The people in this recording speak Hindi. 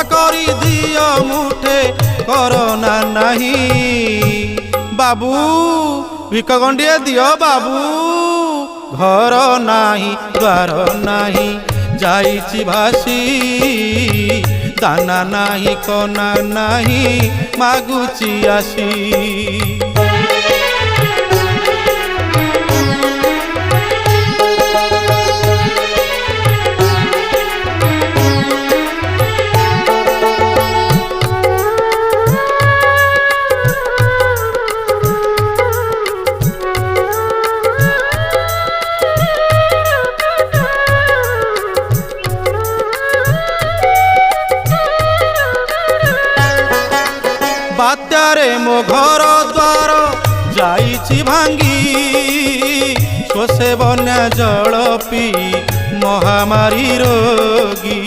करी दियो मुठे करोना नहीं बाबू भिक गंडिए दियो बाबू घर नाही द्वार नाही जाइछि भासी दाना नाही कोना नाही मागुची आसी बात्यारे मो घर द्वार जाइछि भांगी शोषे बन्या जल पी महामारी रोगी